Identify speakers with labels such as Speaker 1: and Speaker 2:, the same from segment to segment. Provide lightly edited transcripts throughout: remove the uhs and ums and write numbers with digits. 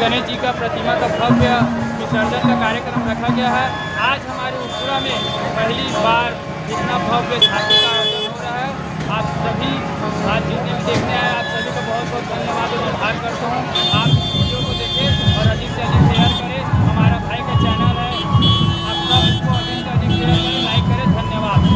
Speaker 1: गणेश जी का प्रतिमा का भव्य विसर्जन का कार्यक्रम रखा गया है। आज हमारे उरपुरा में पहली बार इतना भव्य झांकी का आयोजन हो रहा है। आप सभी आज जितने भी देखने आए आप सभी का बहुत बहुत धन्यवाद और आभार करता हूँ। आप इस वीडियो को देखें और अधिक से अधिक शेयर करें। हमारा भाई का चैनल है, आप सब इसको अधिक से अधिक शेयर करें, लाइक करें। धन्यवाद।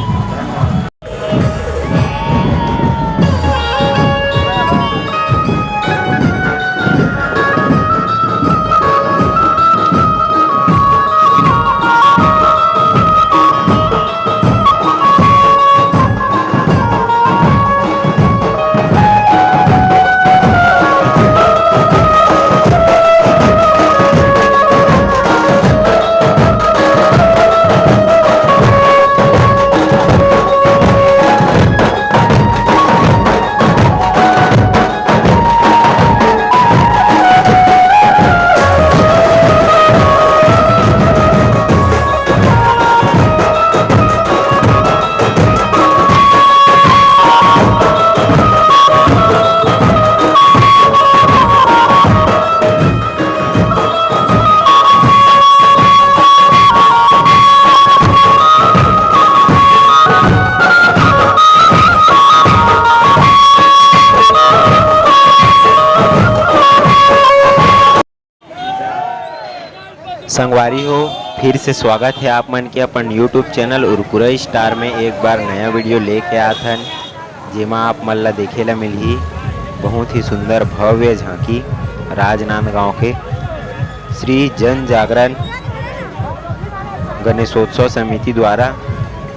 Speaker 2: संगवारी हो, फिर से स्वागत है आप मन के अपन यूट्यूब चैनल उरपुरा स्टार में एक बार नया वीडियो लेके आत हन, जेमा आप मन ला देखे ला मिलही बहुत ही सुंदर भव्य झांकी राजनांदगांव के श्री जन जागरण गणेशोत्सव समिति द्वारा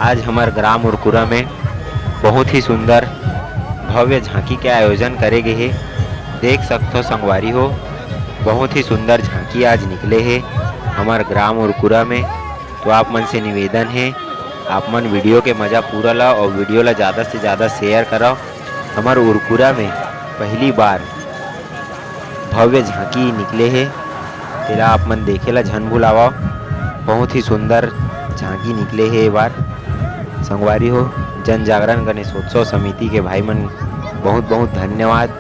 Speaker 2: आज हमारे ग्राम उरपुरा में बहुत ही सुंदर भव्य झांकी के आयोजन करे गए है। देख सकते हो संगवारी हो, बहुत ही सुंदर झांकी आज निकले है हमारे ग्राम उरपुरा में। तो आप मन से निवेदन है आप मन वीडियो के मज़ा पूरा ला और वीडियो ला ज़्यादा से ज़्यादा शेयर करो। हमारे उरपुरा में पहली बार भव्य झांकी निकले है, तेरा आप मन देखे ला झन भुलावा। बहुत ही सुंदर झांकी निकले है ये बार। संगवारी हो, जन जागरण गणेशोत्सव समिति के भाई मन बहुत बहुत धन्यवाद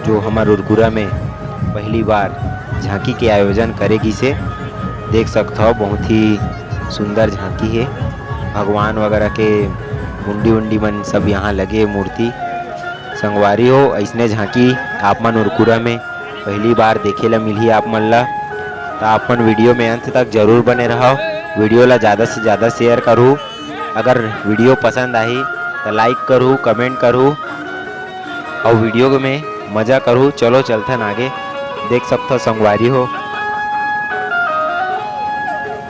Speaker 2: जो हमारे उरपुरा में पहली बार झांकी के आयोजन करेगी से। देख सकते हो बहुत ही सुंदर झांकी है, भगवान वगैरह के मुंडी उंडी मन सब यहाँ लगे मूर्ति। संगवारी हो, ऐसने झांकी आप मन उरपुरा में पहली बार देखे ला मिली आप मन ला। तो आप मन वीडियो में अंत तक जरूर बने रहो, वीडियो ला ज़्यादा से ज़्यादा शेयर करूँ। अगर वीडियो पसंद आई तो लाइक करूँ, कमेंट करूँ और वीडियो में मज़ा करूँ। चलो चलते आगे। देख सकते हो संगवारी हो,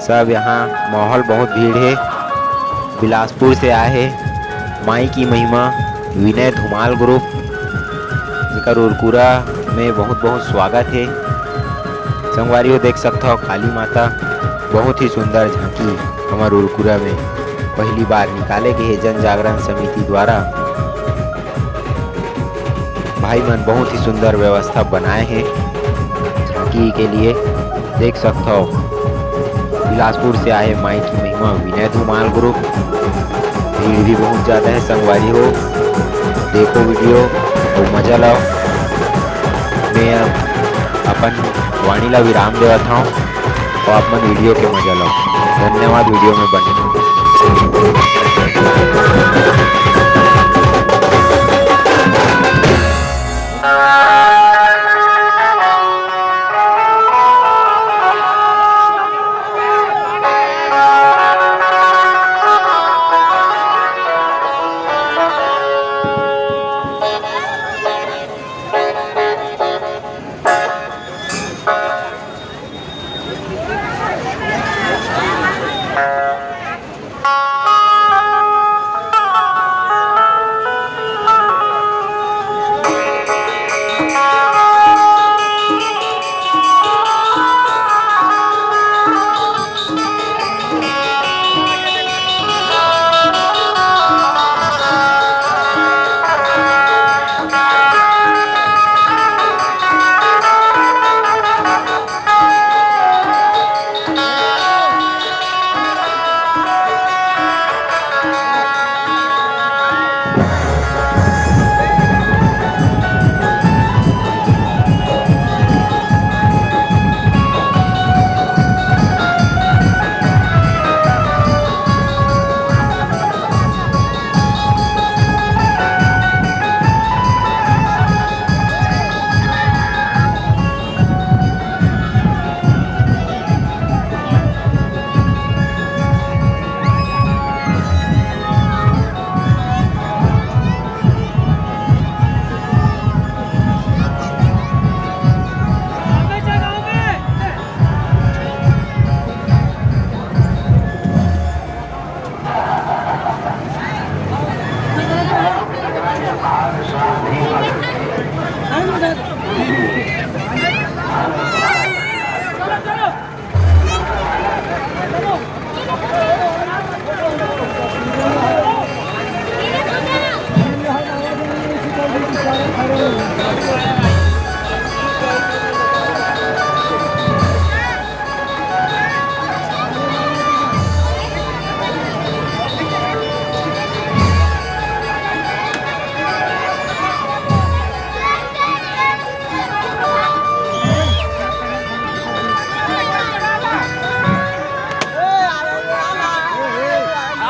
Speaker 2: सब यहाँ माहौल बहुत भीड़ है। बिलासपुर से आए हैं माई की महिमा विनय धुमाल ग्रुप, जिकर उरपुरा में बहुत बहुत स्वागत है। संगवारी हो, देख सकते हो काली माता बहुत ही सुंदर झांकी हमारे उरपुरा में पहली बार निकाले गए जन जागरण समिति द्वारा। भाई मन बहुत ही सुंदर व्यवस्था बनाए हैं झांकी के लिए। देख सकते हो बिलासपुर से आए माई की महिमा विनय धुमाल ग्रुप, भीड़ भी बहुत ज़्यादा है। संगवारी हो, देखो वीडियो और मजा लो। मैं अपन वाणी ला विराम देवत हूँ और आप मन वीडियो के मजा लो। धन्यवाद, वीडियो में बने।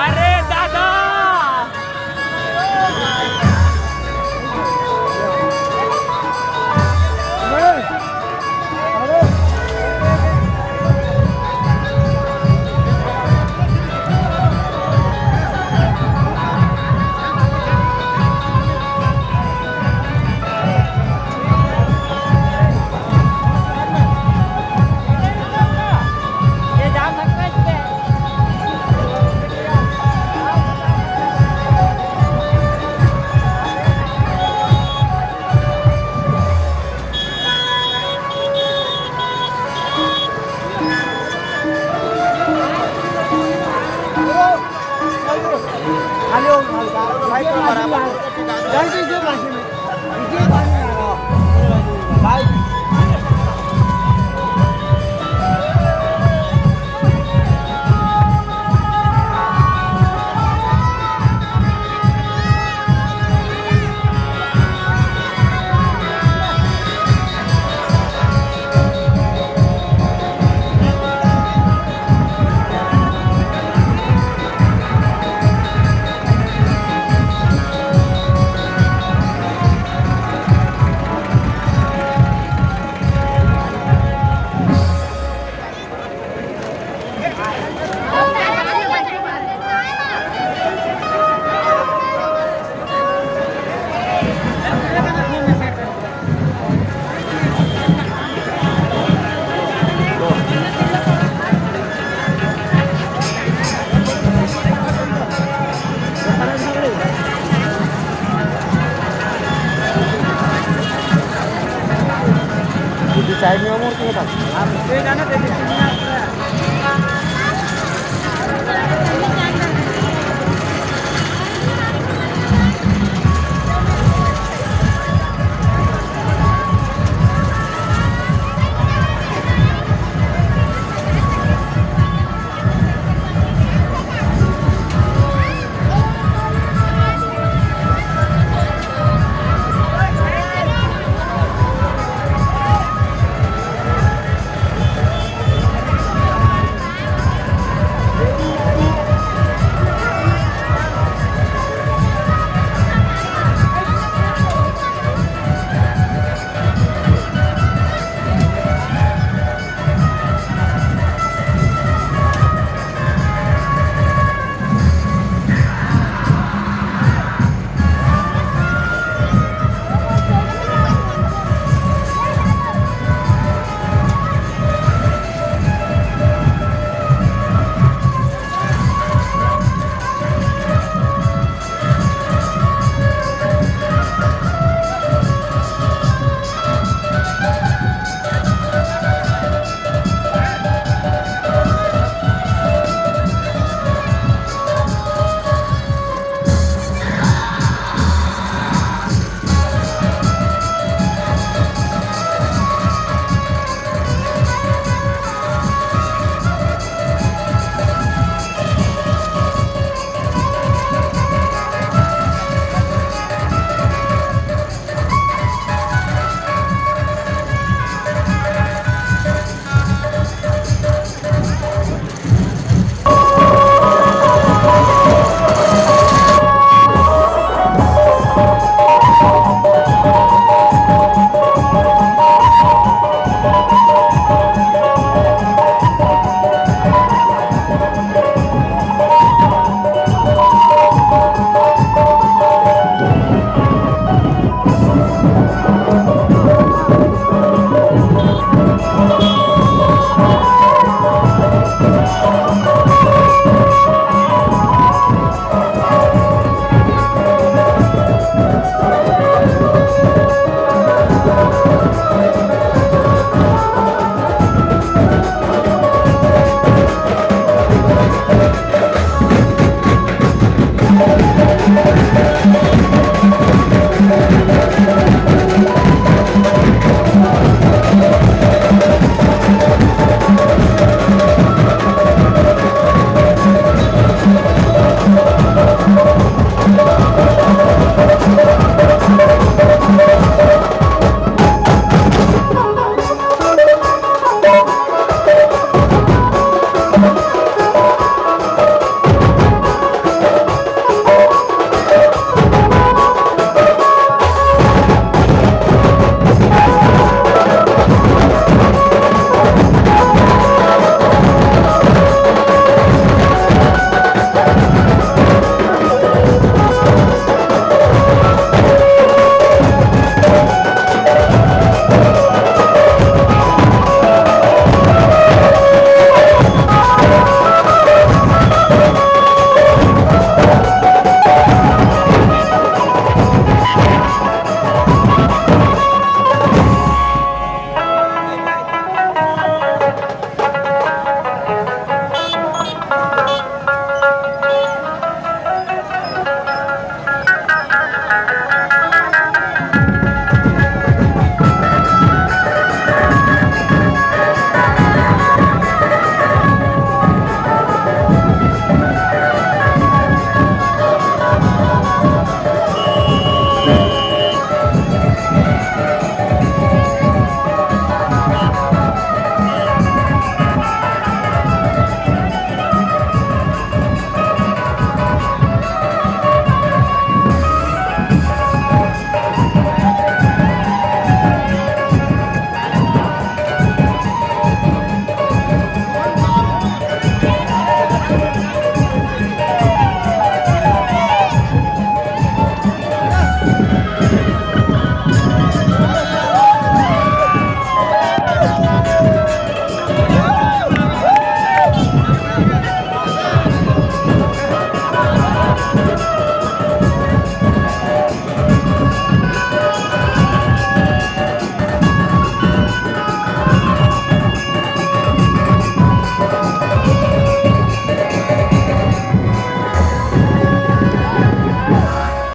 Speaker 1: अरे दादा ये जा सकता है इसमें।
Speaker 3: साइड में मोड़ के बता।
Speaker 1: आप जाना